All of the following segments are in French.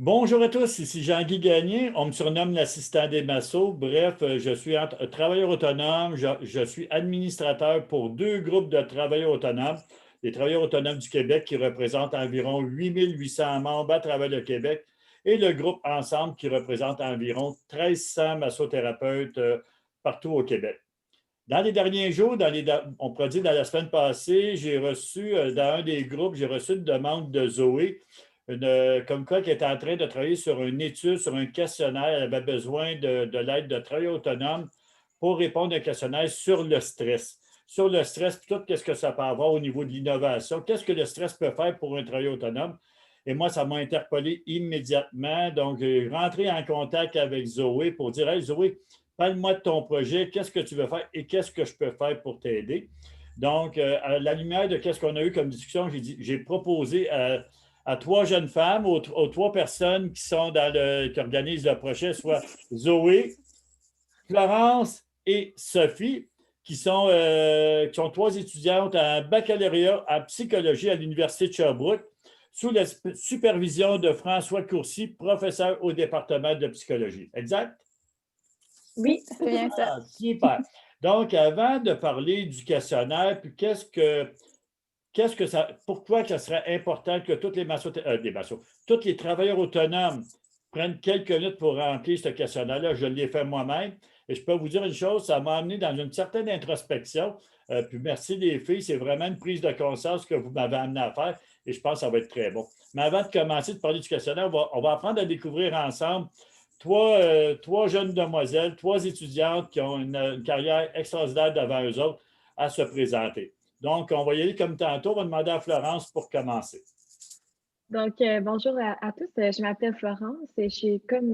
Bonjour à tous, ici Jean-Guy Gagné. On me surnomme l'assistant des massos. Bref, je suis travailleur autonome. Je suis administrateur pour deux groupes de travailleurs autonomes. Les travailleurs autonomes du Québec qui représentent environ 8 800 membres à travers le Québec et le groupe Ensemble qui représente environ 1 300 massothérapeutes partout au Québec. Dans les derniers jours, on pourrait dire dans la semaine passée, j'ai reçu, dans un des groupes, j'ai reçu une demande de Zoé, comme quoi qui était en train de travailler sur une étude, sur un questionnaire. Elle avait besoin de l'aide de travailleurs autonomes pour répondre à un questionnaire sur le stress. Sur le stress, tout ce que ça peut avoir au niveau de l'innovation. Qu'est-ce que le stress peut faire pour un travailleur autonome? Et moi, ça m'a interpellé immédiatement. Donc, j'ai rentré en contact avec Zoé pour dire, hey, Zoé, parle-moi de ton projet, qu'est-ce que tu veux faire et qu'est-ce que je peux faire pour t'aider. Donc, à la lumière de ce qu'on a eu comme discussion, j'ai proposé à trois jeunes femmes, aux trois personnes qui organisent le projet, soit Zoé, Florence et Sophie, qui sont trois étudiantes en baccalauréat en psychologie à l'Université de Sherbrooke, sous la supervision de François Courcy, professeur au département de psychologie. Exact? Oui, c'est bien ça. Ah, super. Donc, avant de parler du questionnaire, puis pourquoi ça serait important que tous les travailleurs autonomes prennent quelques minutes pour remplir ce questionnaire-là? Je l'ai fait moi-même. Et je peux vous dire une chose, ça m'a amené dans une certaine introspection. Puis merci les filles, c'est vraiment une prise de conscience que vous m'avez amené à faire et je pense que ça va être très bon. Mais avant de commencer de parler du questionnaire, on va apprendre à découvrir ensemble trois jeunes demoiselles, trois étudiantes qui ont une carrière extraordinaire devant eux autres à se présenter. Donc, on va y aller comme tantôt. On va demander à Florence pour commencer. Donc, bonjour à tous. Je m'appelle Florence et je suis, comme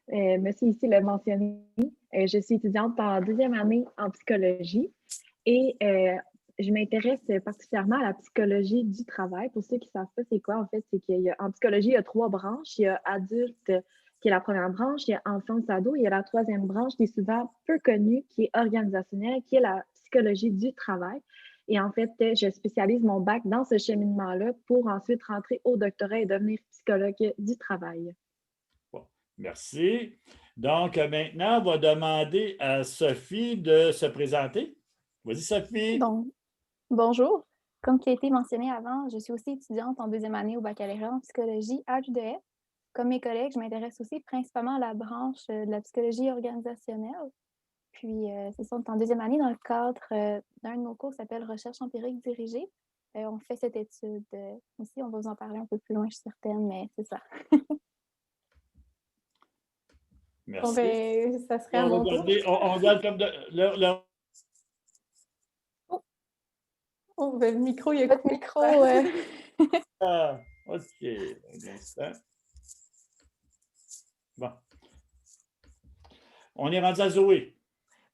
monsieur ici l'a mentionné, je suis étudiante en deuxième année en psychologie et je m'intéresse particulièrement à la psychologie du travail. Pour ceux qui ne savent pas c'est quoi, en fait, c'est qu'en psychologie, il y a trois branches. Il y a adulte, qui est la première branche, il y a enfance ado, il y a la troisième branche qui est souvent peu connue, qui est organisationnelle, qui est la psychologie du travail. Et en fait, je spécialise mon bac dans ce cheminement-là pour ensuite rentrer au doctorat et devenir psychologue du travail. Bon, merci. Donc, maintenant, on va demander à Sophie de se présenter. Vas-y, Sophie. Donc, bonjour. Comme qui a été mentionné avant, je suis aussi étudiante en deuxième année au baccalauréat en psychologie à l'UDF. Comme mes collègues, je m'intéresse aussi principalement à la branche de la psychologie organisationnelle. Puis, c'est ça, on est en deuxième année dans le cadre d'un de nos cours qui s'appelle Recherche empirique dirigée. On fait cette étude ici, on va vous en parler un peu plus loin, je suis certaine, mais c'est ça. Bon, Merci. ben, ça serait à On mon va tour. garder, on garde comme Oh, ben, le micro, il y a Votre coupé. micro, Ah, OK. Un instant. Bon. On est rendu à Zoé.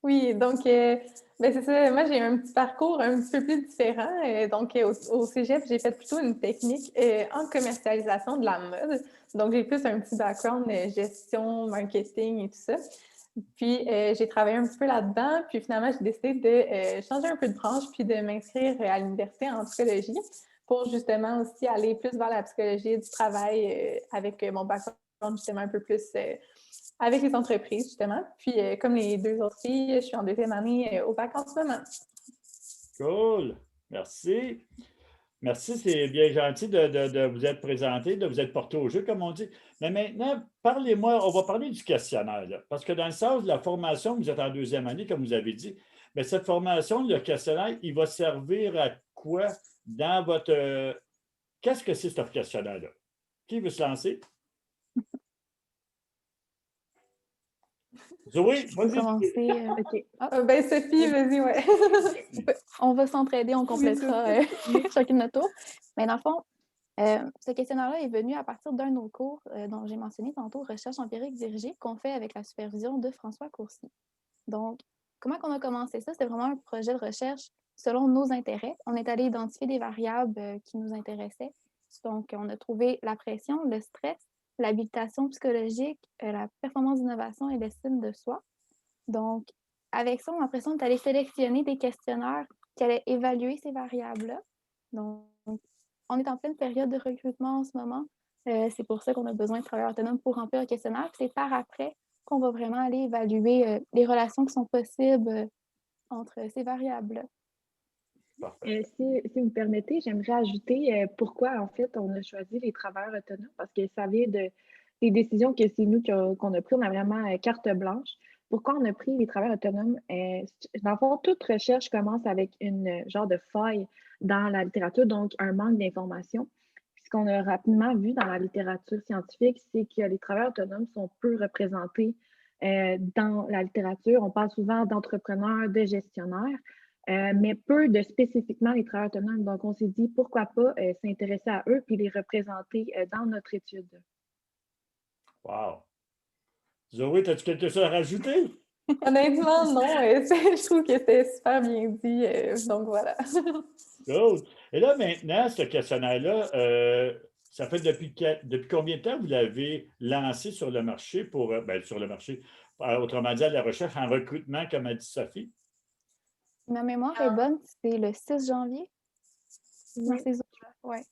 Oui, donc, ben c'est ça. Moi, j'ai un petit parcours un petit peu plus différent. Donc, au cégep, j'ai fait plutôt une technique en commercialisation de la mode. Donc, j'ai plus un petit background gestion, marketing et tout ça. Puis, j'ai travaillé un petit peu là-dedans. Puis, finalement, j'ai décidé de changer un peu de branche puis de m'inscrire à l'université en psychologie pour justement aussi aller plus vers la psychologie du travail avec mon background justement un peu plus avec les entreprises, justement. Puis, comme les deux autres filles, je suis en deuxième année au bac en ce moment. Cool. Merci. Merci, c'est bien gentil de vous être présenté, de vous être porté au jeu, comme on dit. Mais maintenant, parlez-moi, on va parler du questionnaire, là, parce que dans le sens de la formation, vous êtes en deuxième année, comme vous avez dit, mais cette formation, le questionnaire, il va servir à quoi dans votre... qu'est-ce que c'est ce questionnaire-là? Qui veut se lancer? Zoé, je peux vas-y. commencer. OK. Ah, Ben, Sophie, vas-y, ouais. on va s'entraider, on complétera chacune notre tour. Mais dans le fond, ce questionnaire-là est venu à partir d'un de nos cours dont j'ai mentionné tantôt, Recherche empirique dirigée, qu'on fait avec la supervision de François Courcy. Donc, comment on a commencé ça? C'était vraiment un projet de recherche selon nos intérêts. On est allé identifier des variables qui nous intéressaient. Donc, on a trouvé la pression, le stress, l'habilitation psychologique, la performance d'innovation et l'estime de soi. Donc, avec ça, après ça, on est allé sélectionner des questionnaires qui allaient évaluer ces variables-là. Donc, on est en pleine période de recrutement en ce moment. C'est pour ça qu'on a besoin de travailleurs autonomes pour remplir le questionnaire. Puis c'est par après qu'on va vraiment aller évaluer les relations qui sont possibles entre ces variables-là. Parfait. Si vous me permettez, j'aimerais ajouter pourquoi, en fait, on a choisi les travailleurs autonomes, parce que ça vient des décisions que c'est nous qu'on a prises. On a vraiment carte blanche. Pourquoi on a pris les travailleurs autonomes? Dans le fond, toute recherche commence avec une genre de faille dans la littérature, donc un manque d'information. Ce qu'on a rapidement vu dans la littérature scientifique, c'est que les travailleurs autonomes sont peu représentés dans la littérature. On parle souvent d'entrepreneurs, de gestionnaires, mais peu de spécifiquement les travailleurs autonomes. Donc, on s'est dit pourquoi pas s'intéresser à eux puis les représenter dans notre étude. Wow. Zoé, as-tu quelque chose à rajouter? Honnêtement, non. Je trouve que c'était super bien dit. Donc voilà. Cool. Et là, maintenant, ce questionnaire-là, ça fait depuis combien de temps vous l'avez lancé sur le marché sur le marché, autrement dit, à la recherche en recrutement, comme a dit Sophie? Ma mémoire est bonne, c'est le 6 janvier. Dans Oui. ces eaux-là, ouais.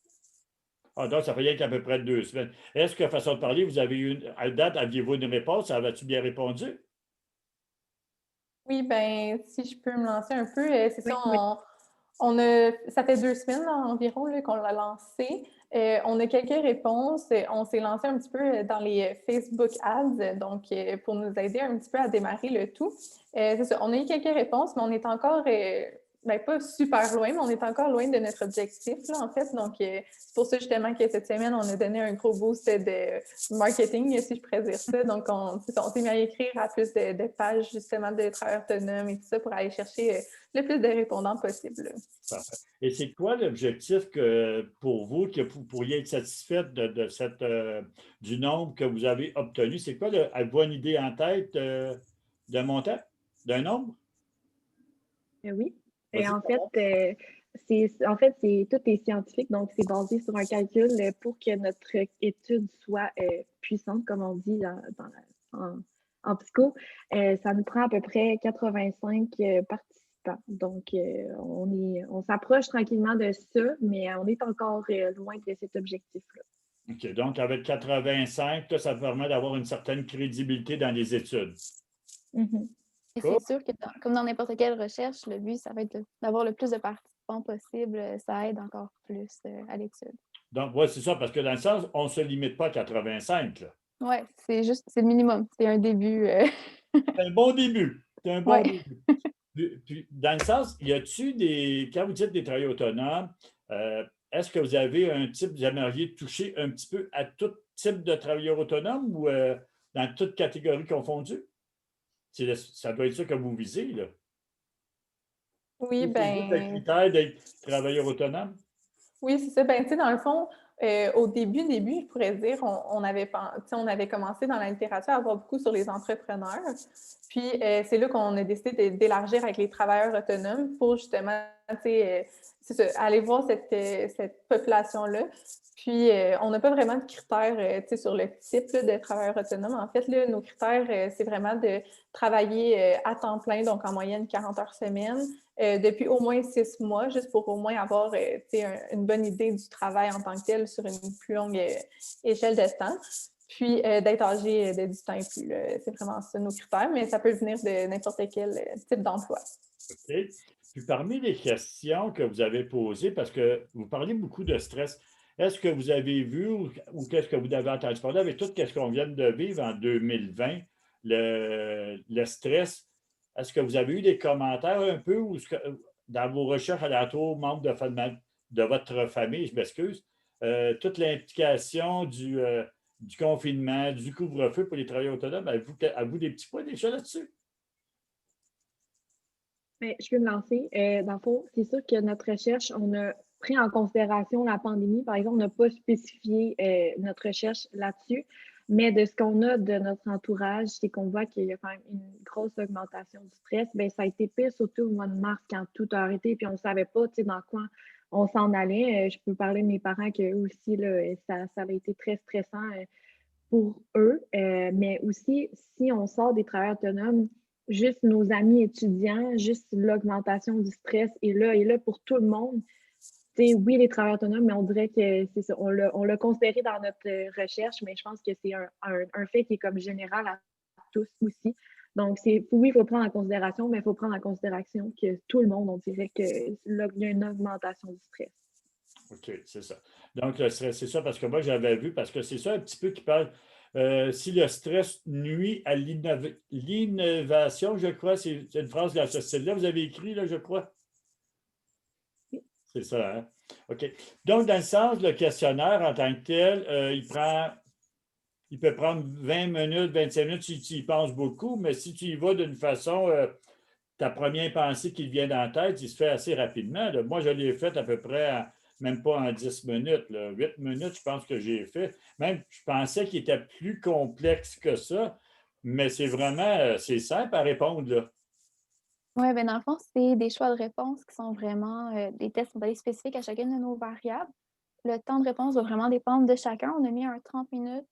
Ah, donc, ça fait rien qu'à peu près 2 semaines. Est-ce que, façon de parler, vous avez eu, à date, aviez-vous une réponse? Avez-tu bien répondu? Oui, ben si je peux me lancer un peu, c'est ça, Oui. ça fait 2 semaines là, environ là, qu'on l'a lancé. On a quelques réponses. On s'est lancé un petit peu dans les Facebook Ads, donc pour nous aider un petit peu à démarrer le tout. C'est ça, on a eu quelques réponses, mais on est encore, pas super loin, mais on est encore loin de notre objectif, là, en fait. Donc, c'est pour ça justement que cette semaine, on a donné un gros boost de marketing, si je pourrais dire ça. Donc, on s'est mis à écrire à plus de pages, justement, de travailleurs autonomes et tout ça pour aller chercher le plus de répondants possible. Parfait. Et c'est quoi l'objectif pour vous, que vous pourriez être satisfaite du nombre que vous avez obtenu? C'est quoi, avez-vous une idée en tête d'un montant, d'un nombre? Oui. Et Vas-y, en Carole. fait, tout est scientifique, donc c'est basé sur un calcul pour que notre étude soit puissante, comme on dit en psycho. Ça nous prend à peu près 85 participants. Donc, on s'approche tranquillement de ça, mais on est encore loin de cet objectif-là. OK. Donc, avec 85, là, ça permet d'avoir une certaine crédibilité dans les études. Mhm. Et Cool. c'est sûr que comme dans n'importe quelle recherche, le but, ça va être d'avoir le plus de participants possible. Ça aide encore plus à l'étude. Donc, oui, c'est ça, parce que dans le sens, on ne se limite pas à 85, là. Oui, c'est le minimum. C'est un début. C'est un bon début. C'est un bon Ouais. début. Puis, dans le sens, y a-tu quand vous dites des travailleurs autonomes, est-ce que vous avez vous aimeriez toucher un petit peu à tout type de travailleurs autonomes ou dans toute catégorie confondue? Ça doit être ça que vous visez, là. Oui, C'est juste le ben critère d'être travailleur autonome? oui, c'est ça. Ben, tu sais, dans le fond, au début, je pourrais dire, on avait commencé dans la littérature à voir beaucoup sur les entrepreneurs. Puis, c'est là qu'on a décidé d'élargir avec les travailleurs autonomes pour justement, tu sais, c'est ça, aller voir cette population-là. Puis, on n'a pas vraiment de critères, tu sais, sur le type là, de travailleurs autonomes. En fait, là, nos critères, c'est vraiment de travailler à temps plein, donc en moyenne 40 heures semaine, depuis au moins 6 mois, juste pour au moins avoir une bonne idée du travail en tant que tel sur une plus longue échelle de temps. Puis d'être âgé de 10 ans et plus. C'est vraiment ça nos critères, mais ça peut venir de n'importe quel type d'emploi. OK. Puis parmi les questions que vous avez posées, parce que vous parlez beaucoup de stress, est-ce que vous avez vu ou qu'est-ce que vous avez entendu parler avec tout ce qu'on vient de vivre en 2020, le stress? Est-ce que vous avez eu des commentaires un peu ou dans vos recherches alentour, membres de votre famille, je m'excuse, toute l'implication du confinement, du couvre-feu pour les travailleurs autonomes, avez-vous des petits points déjà là-dessus? Mais je peux me lancer. Dans le fond, c'est sûr que notre recherche, on a pris en considération la pandémie. Par exemple, on n'a pas spécifié notre recherche là-dessus, mais de ce qu'on a de notre entourage, c'est qu'on voit qu'il y a quand même une grosse augmentation du stress. Bien, ça a été pire, surtout au mois de mars, quand tout a arrêté, puis on ne savait pas, tu sais, dans quoi on s'en allait. Je peux parler de mes parents qu'eux aussi, là, ça avait été très stressant pour eux. Mais aussi, si on sort des travailleurs autonomes, juste nos amis étudiants, juste l'augmentation du stress est là pour tout le monde. oui, les travailleurs autonomes, mais on dirait que c'est ça. On l'a considéré dans notre recherche, mais je pense que c'est un fait qui est comme général à tous aussi. Donc, oui, il faut prendre en considération, mais il faut prendre en considération que tout le monde, on dirait que là, il y a une augmentation du stress. OK, c'est ça. Donc, le stress, c'est ça, parce que moi, j'avais vu, parce que c'est ça un petit peu qui parle. Si le stress nuit à l'innovation, je crois, c'est une phrase de ce style-là, vous avez écrit, là, je crois. C'est ça, hein? OK. Donc, dans le sens, le questionnaire en tant que tel, il peut prendre 20 minutes, 25 minutes si tu y penses beaucoup, mais si tu y vas d'une façon, ta première pensée qui te vient dans la tête, il se fait assez rapidement. Là. Moi, je l'ai fait à peu près, même pas en 10 minutes. Là. 8 minutes, je pense que j'ai fait. Même, je pensais qu'il était plus complexe que ça, mais c'est vraiment, c'est simple à répondre. Là. Oui, bien, dans le fond, c'est des choix de réponse qui sont vraiment des tests qui vont être spécifiques à chacune de nos variables. Le temps de réponse va vraiment dépendre de chacun. On a mis un 30 minutes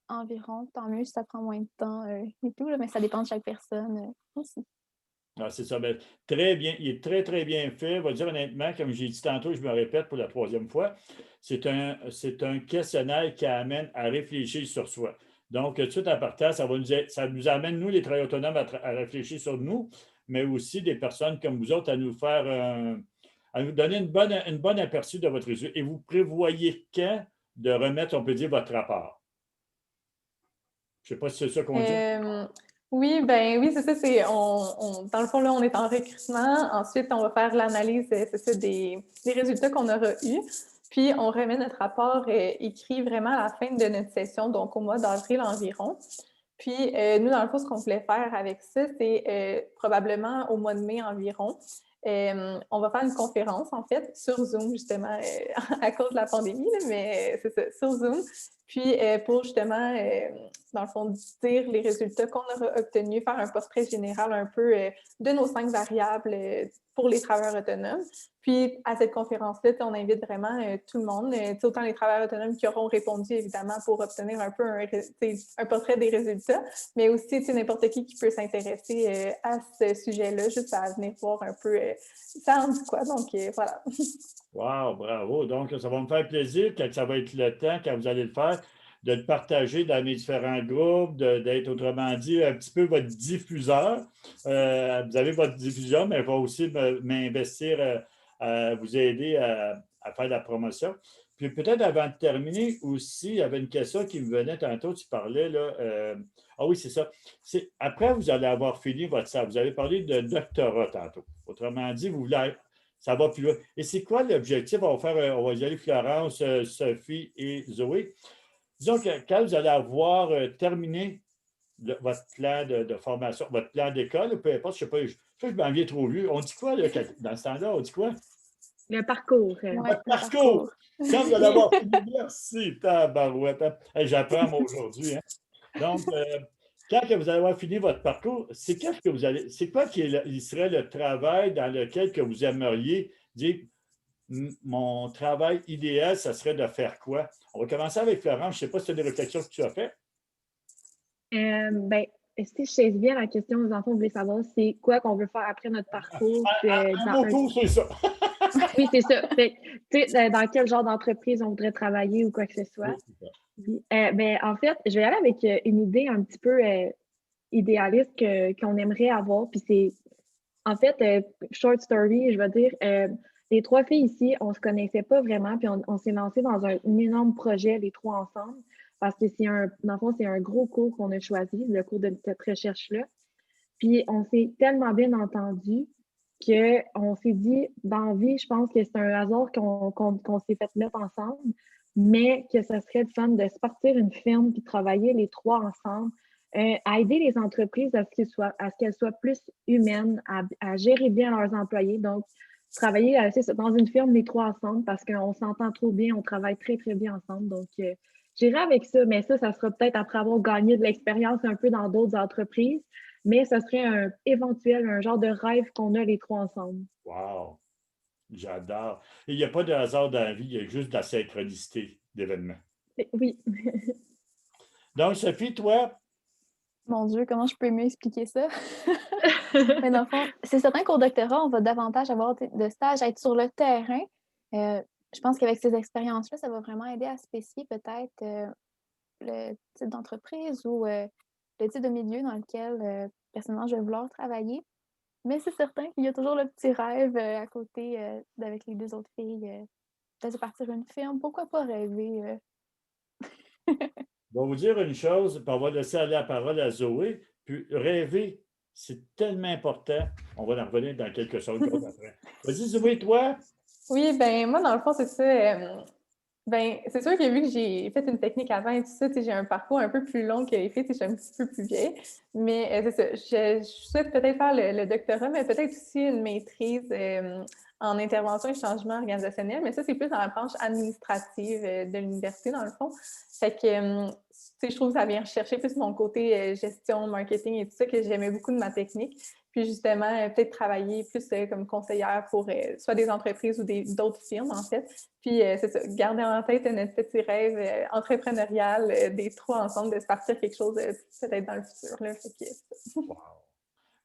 environ. Tant mieux si ça prend moins de temps et tout, là, mais ça dépend de chaque personne aussi. Ah, c'est ça. Ben, très bien. Il est très, très bien fait. Je vais dire honnêtement, comme j'ai dit tantôt, je me répète pour la troisième fois, c'est un questionnaire qui amène à réfléchir sur soi. Donc, tout de suite à partir, ça nous amène, nous, les travailleurs autonomes, à réfléchir sur nous, mais aussi des personnes comme vous autres à nous faire, à nous donner une bonne aperçu de votre résultat. Et vous prévoyez quand de remettre, on peut dire, votre rapport? Je ne sais pas si c'est ça qu'on dit. Oui, c'est ça. Dans le fond, là, on est en recrutement. Ensuite, on va faire l'analyse, c'est ça, des résultats qu'on aura eus. Puis, on remet notre rapport écrit vraiment à la fin de notre session, donc au mois d'avril environ. Puis, nous, dans le fond, ce qu'on voulait faire avec ça, c'est probablement au mois de mai environ. On va faire une conférence, en fait, sur Zoom, justement, à cause de la pandémie, là, mais c'est ça, sur Zoom. Puis, pour justement, dans le fond, dire les résultats qu'on aura obtenus, faire un portrait général un peu de nos 5 variables pour les travailleurs autonomes. Puis, à cette conférence-là, on invite vraiment tout le monde, autant les travailleurs autonomes qui auront répondu, évidemment, pour obtenir un peu un portrait des résultats, mais aussi n'importe qui peut s'intéresser à ce sujet-là, juste à venir voir un peu ça en dit quoi. Donc, voilà. Wow, bravo. Donc, ça va me faire plaisir quand ça va être le temps, quand vous allez le faire, de le partager dans mes différents groupes, d'être, autrement dit, un petit peu votre diffuseur. Vous avez votre diffusion, mais il va aussi m'investir à vous aider à faire de la promotion. Puis peut-être avant de terminer aussi, il y avait une question qui me venait tantôt, tu parlais là. Ah oui, c'est ça. Après, vous allez avoir fini votre salle. Vous avez parlé de doctorat tantôt. Autrement dit, vous voulez ça va plus loin. Et c'est quoi l'objectif? On va y aller Florence, Sophie et Zoé. Disons que quand vous allez avoir terminé votre plan de formation, votre plan d'école, peu importe, je ne sais pas, je m'en viens trop vieux. On dit quoi là, dans ce temps-là? On dit quoi? Le parcours. Votre parcours! Quand vous allez avoir fini, merci, tabarouette. Hey, j'apprends moi aujourd'hui. Hein? Donc, quand vous allez avoir fini votre parcours, c'est quoi qui serait le travail dans lequel que vous aimeriez dire mon travail idéal, ça serait de faire quoi? On va commencer avec Florence. Je ne sais pas si tu as des réflexions que tu as faites. Si je sais bien la question, les enfants voulaient savoir c'est quoi qu'on veut faire après notre parcours. C'est ça. Oui, c'est ça. Dans quel genre d'entreprise on voudrait travailler ou quoi que ce soit. Oui, en fait, je vais aller avec une idée un petit peu idéaliste qu'on aimerait avoir. Puis c'est, en fait, short story, je veux dire, les 3 filles ici, on ne se connaissait pas vraiment, puis on s'est lancé dans un énorme projet, les 3 ensemble, parce que dans le fond, c'est un gros cours qu'on a choisi, le cours de cette recherche-là. Puis on s'est tellement bien entendu qu'on s'est dit, dans la vie, je pense que c'est un hasard qu'on s'est fait mettre ensemble, mais que ce serait le fun de se partir une firme puis travailler les 3 ensemble, à aider les entreprises à ce qu'elles soient plus humaines, à gérer bien leurs employés. Donc, travailler dans une firme les 3 ensemble parce qu'on s'entend trop bien, on travaille très, très bien ensemble. Donc, j'irai avec ça, mais ça sera peut-être après avoir gagné de l'expérience un peu dans d'autres entreprises. Mais ce serait un genre de rêve qu'on a les 3 ensemble. Wow! J'adore. Il n'y a pas de hasard dans la vie, il y a juste de la synchronicité d'événements. Oui. Donc, Sophie, toi? Mon Dieu, comment je peux mieux expliquer ça? Mais dans le fond, c'est certain qu'au doctorat, on va davantage avoir de stages, être sur le terrain. Je pense qu'avec ces expériences-là, ça va vraiment aider à spécifier peut-être le type d'entreprise ou le type de milieu dans lequel personnellement je vais vouloir travailler. Mais c'est certain qu'il y a toujours le petit rêve à côté avec les deux autres filles, peut-être de partir une firme. Pourquoi pas rêver? Je vais vous dire une chose, puis on va laisser aller la parole à Zoé. Puis rêver, c'est tellement important. On va en revenir dans quelques secondes après. Vas-y, Zoé, toi? Oui, ben moi, dans le fond, c'est ça. Ben, c'est sûr que vu que j'ai fait une technique avant et tout ça, j'ai un parcours un peu plus long que les filles, je suis un petit peu plus vieille. Mais c'est ça, je souhaite peut-être faire le doctorat, mais peut-être aussi une maîtrise en intervention et changement organisationnel. Mais ça, c'est plus dans la branche administrative de l'université, dans le fond. Fait que, je trouve que ça vient rechercher plus mon côté gestion, marketing et tout ça, que j'aimais beaucoup de ma technique. Puis justement, peut-être travailler plus comme conseillère pour soit des entreprises ou d'autres firmes, en fait. Puis c'est ça, garder en tête notre petit rêve entrepreneurial des trois ensemble, de se partir quelque chose peut-être dans le futur. Là. Fait que... Wow.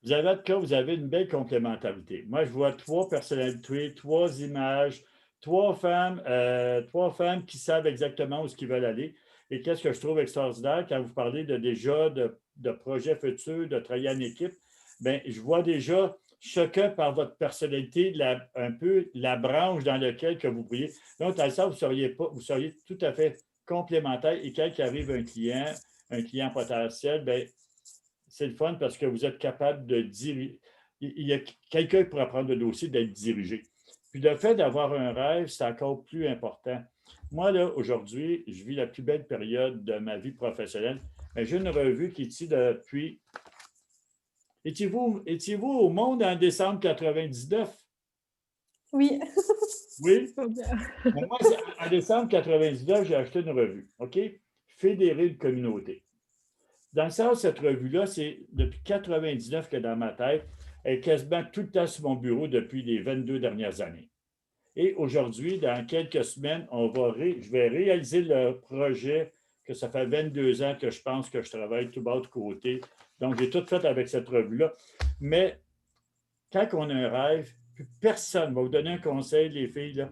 Vous avez, en tout cas, vous avez une belle complémentarité. Moi, je vois 3 personnalités, 3 images, 3 femmes qui savent exactement où ils veulent aller. Et qu'est-ce que je trouve extraordinaire quand vous parlez déjà de projets futurs, de travailler en équipe, bien, je vois déjà chacun par votre personnalité, un peu la branche dans laquelle que vous pourriez. Donc, dans ça, vous seriez tout à fait complémentaires. Et quand il arrive un client potentiel, bien, c'est le fun parce que vous êtes capable de diriger. Il y a quelqu'un pour apprendre le dossier d'être dirigé. Puis le fait d'avoir un rêve, c'est encore plus important. Moi, là, aujourd'hui, je vis la plus belle période de ma vie professionnelle. Mais j'ai une revue qui est ici depuis. Étiez-vous au Monde en décembre 99? Oui. Oui? Moi, en décembre 99, j'ai acheté une revue, OK? Fédérer une communauté. Dans le sens, cette revue-là, c'est depuis 99 que dans ma tête, elle est quasiment tout le temps sur mon bureau depuis les 22 dernières années. Et aujourd'hui, dans quelques semaines, je vais réaliser le projet que ça fait 22 ans que je pense que je travaille tout bas de côté. Donc, j'ai tout fait avec cette revue-là. Mais quand on a un rêve, personne ne va vous donner un conseil, les filles, là.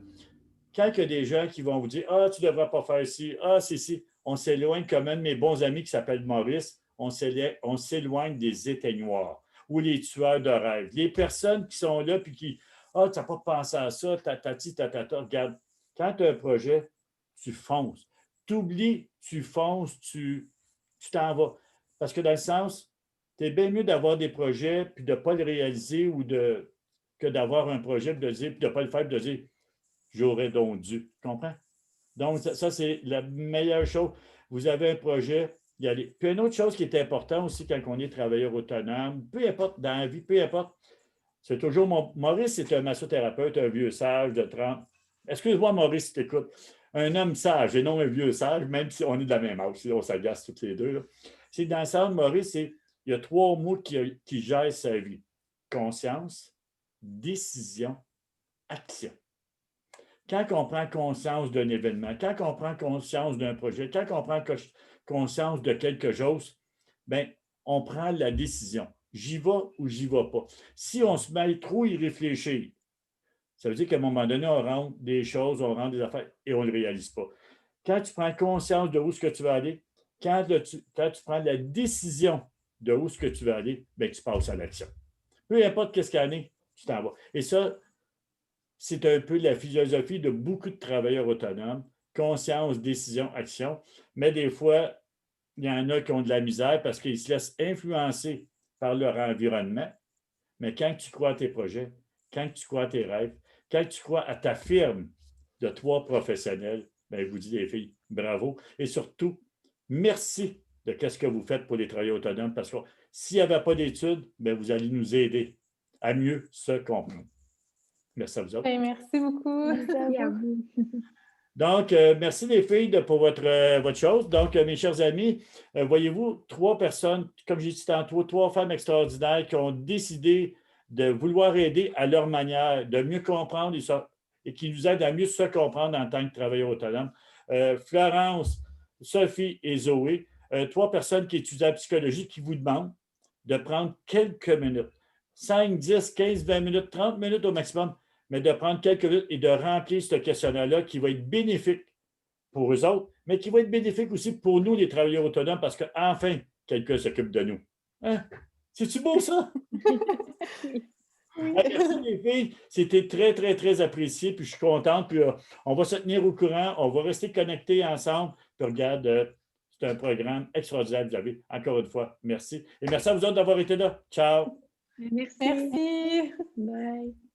Quand il y a des gens qui vont vous dire « Ah, tu ne devrais pas faire ci, ah, c'est ci », on s'éloigne comme un de mes bons amis qui s'appelle Maurice, on s'éloigne des éteignoirs ou les tueurs de rêves. Les personnes qui sont là puis qui « Ah, tu n'as pas pensé à ça, tatati, tatata », regarde, quand tu as un projet, tu fonces. Tu oublies, tu fonces, tu t'en vas. Parce que dans le sens, c'est bien mieux d'avoir des projets puis de ne pas le réaliser que d'avoir un projet puis de ne pas le faire puis de dire j'aurais donc dû. Tu comprends? Donc, ça, c'est la meilleure chose. Vous avez un projet, y aller. Puis une autre chose qui est importante aussi quand on est travailleur autonome, peu importe dans la vie, peu importe, c'est toujours Maurice, c'est un massothérapeute, un vieux sage de 30. Excuse-moi, Maurice, si tu écoutes. Un homme sage et non un vieux sage, même si on est de la même âge, on s'agace toutes les deux. Là. C'est dans le sens, Maurice, il y a 3 mots qui gèrent sa vie. Conscience, décision, action. Quand on prend conscience d'un événement, quand on prend conscience d'un projet, quand on prend conscience de quelque chose, bien, on prend la décision. J'y vais ou j'y vais pas. Si on se met trop à y réfléchir, ça veut dire qu'à un moment donné, on rentre des choses, on rentre des affaires et on ne le réalise pas. Quand tu prends conscience de où ce que tu vas aller, quand tu prends la décision de où ce que tu vas aller, bien, tu passes à l'action. Peu importe qu'est-ce qu'il y en est, tu t'en vas. Et ça, c'est un peu la philosophie de beaucoup de travailleurs autonomes. Conscience, décision, action. Mais des fois, il y en a qui ont de la misère parce qu'ils se laissent influencer par leur environnement. Mais quand tu crois à tes projets, quand tu crois à tes rêves, quand tu crois à ta firme de 3 professionnels, bien, je vous dis les filles, bravo. Et surtout, merci de ce que vous faites pour les travailleurs autonomes parce que s'il n'y avait pas d'études, bien, vous allez nous aider à mieux se comprendre. Merci à vous autres. Ben, merci beaucoup. Merci à vous. Donc, merci les filles pour votre chose. Donc, mes chers amis, voyez-vous, 3 personnes, comme j'ai dit tantôt, 3 femmes extraordinaires qui ont décidé de vouloir aider à leur manière, de mieux comprendre et qui nous aident à mieux se comprendre en tant que travailleurs autonomes. Florence, Sophie et Zoé, 3 personnes qui étudient la psychologie qui vous demandent de prendre quelques minutes, 5, 10, 15, 20 minutes, 30 minutes au maximum, mais de prendre quelques minutes et de remplir ce questionnaire-là qui va être bénéfique pour eux autres, mais qui va être bénéfique aussi pour nous, les travailleurs autonomes, parce qu'enfin, quelqu'un s'occupe de nous. Hein? C'est-tu beau, ça? Merci, les filles. C'était très, très, très apprécié. Puis je suis contente. Puis on va se tenir au courant. On va rester connectés ensemble. Puis regarde, c'est un programme extraordinaire que vous avez. Encore une fois, merci. Et merci à vous autres d'avoir été là. Ciao. Merci. Merci. Bye.